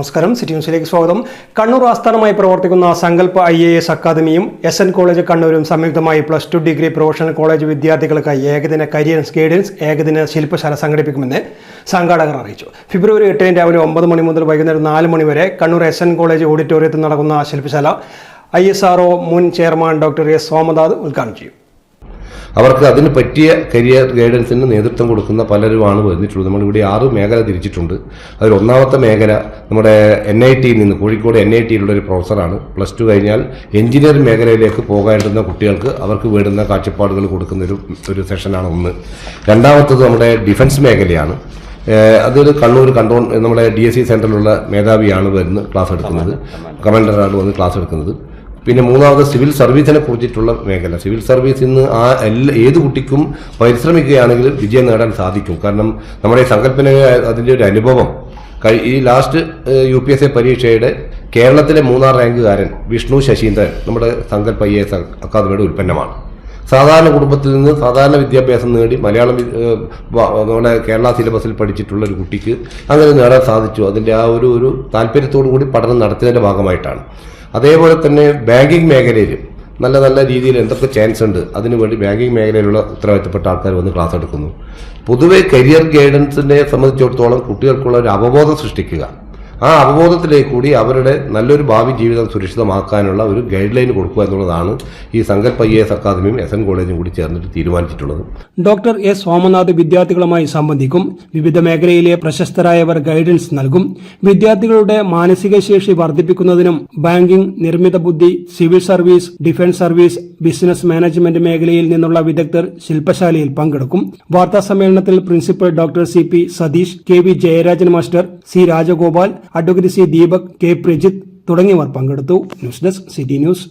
നമസ്കാരം. സിറ്റി ന്യൂസിലേക്ക് സ്വാഗതം. കണ്ണൂർ ആസ്ഥാനമായി പ്രവർത്തിക്കുന്ന സങ്കല്പ IAS അക്കാദമിയും SN കോളേജ് കണ്ണൂരും സംയുക്തമായി +2 ഡിഗ്രി പ്രൊഫഷണൽ കോളേജ് വിദ്യാർത്ഥികൾക്കായി ഏകദിന കരിയർ ഗൈഡൻസ് ഏകദിന ശില്പശാല സംഘടിപ്പിക്കുമെന്ന് സംഘാടകർ അറിയിച്ചു. ഫെബ്രുവരി 8 രാവിലെ 9 മണി മുതൽ വൈകുന്നേരം 4 മണി വരെ കണ്ണൂർ SN കോളേജ് ഓഡിറ്റോറിയത്തിൽ നടക്കുന്ന ശില്പശാല ISRO മുൻ ചെയർമാൻ ഡോക്ടർ S സോമനാഥ് ഉദ്ഘാടനം ചെയ്യും. അവർക്ക് അതിന് പറ്റിയ കരിയർ ഗൈഡൻസിന് നേതൃത്വം കൊടുക്കുന്ന പലരുമാണ് വന്നിട്ടുള്ളത്. നമ്മളിവിടെ 6 മേഖല തിരിച്ചിട്ടുണ്ട്. അതിൽ ഒന്നാമത്തെ മേഖല നമ്മുടെ NITയിൽ നിന്ന്, കോഴിക്കോട് NITയിലുള്ള ഒരു പ്രൊഫസറാണ്. +2 കഴിഞ്ഞാൽ എഞ്ചിനീയറിംഗ് മേഖലയിലേക്ക് പോകാനുള്ള കുട്ടികൾക്ക് അവർക്ക് വേണ്ടുന്ന കാഴ്ചപ്പാടുകൾ കൊടുക്കുന്ന ഒരു സെഷനാണ് ഒന്ന്. രണ്ടാമത്തത് നമ്മുടെ ഡിഫൻസ് മേഖലയാണ്. അതിൽ കണ്ണൂർ നമ്മുടെ DSC സെൻറ്ററിലുള്ള മേധാവിയാണ് ക്ലാസ് എടുക്കുന്നത്, കമാൻഡറാണ് വന്ന് ക്ലാസ് എടുക്കുന്നത്. പിന്നെ മൂന്നാമത് സിവിൽ സർവീസിനെ കുറിച്ചിട്ടുള്ള മേഖല. സിവിൽ സർവീസിൽ നിന്ന് ഏത് കുട്ടിക്കും പരിശ്രമിക്കുകയാണെങ്കിൽ വിജയം നേടാൻ സാധിക്കും. കാരണം നമ്മുടെ സങ്കല്പന അതിൻ്റെ ഒരു അനുഭവം ഈ ലാസ്റ്റ് UPSC പരീക്ഷയുടെ കേരളത്തിലെ 3ാം റാങ്കുകാരൻ വിഷ്ണു ശശീന്ദ്രൻ നമ്മുടെ സങ്കല്പ IAS അക്കാദമിയുടെ ഉൽപ്പന്നമാണ്. സാധാരണ കുടുംബത്തിൽ നിന്ന് സാധാരണ വിദ്യാഭ്യാസം നേടി മലയാളം നമ്മുടെ കേരള സിലബസിൽ പഠിച്ചിട്ടുള്ള ഒരു കുട്ടിക്ക് അങ്ങനെ നേടാൻ സാധിച്ചു. അതിൻ്റെ ആ ഒരു താല്പര്യത്തോടു കൂടി പഠനം നടത്തിയതിൻ്റെ ഭാഗമായിട്ടാണ്. അതേപോലെ തന്നെ ബാങ്കിങ് മേഖലയിൽ നല്ല രീതിയിൽ എന്തൊക്കെ ചാൻസ് ഉണ്ട് അതിനുവേണ്ടി ബാങ്കിങ് മേഖലയിലുള്ള ഉത്തരവാദിത്തപ്പെട്ട ആൾക്കാർ വന്ന് ക്ലാസ് എടുക്കുന്നു. പൊതുവെ കരിയർ ഗൈഡൻസിനെ സംബന്ധിച്ചിടത്തോളം കുട്ടികൾക്കുള്ള ഒരു അവബോധം സൃഷ്ടിക്കുക, ആ അവബോധത്തിലേക്ക് കൂടി അവരുടെ നല്ലൊരു ഭാവി ജീവിതം സുരക്ഷിതമാക്കാനുള്ള ഒരു ഗൈഡ് ലൈൻ കൊടുക്കുക എന്നുള്ളതാണ് ഈ സങ്കല്പ IAS അക്കാദമിയും SN കോളേജും കൂടി ചേർന്നിട്ട് തീരുമാനിച്ചിട്ടുള്ളത്. ഡോക്ടർ S സോമനാഥ് വിദ്യാർത്ഥികളുമായി സംബന്ധിക്കും. വിവിധ മേഖലയിലെ പ്രശസ്തരായവർ ഗൈഡൻസ് നൽകും. വിദ്യാർത്ഥികളുടെ മാനസിക ശേഷി വർദ്ധിപ്പിക്കുന്നതിനും ബാങ്കിംഗ്, നിർമ്മിത ബുദ്ധി, civil service, defence service, business management മേഖലയിൽ നിന്നുള്ള വിദഗ്ധർ ശില്പശാലയിൽ പങ്കെടുക്കും. വാർത്താ സമ്മേളനത്തിൽ principal doctor CP Satish, KV Jayarajan master, C Rajagopal, advocate C Deepak, K Prajith തുടങ്ങിയവർ പങ്കെടുത്തു. News desk, city news.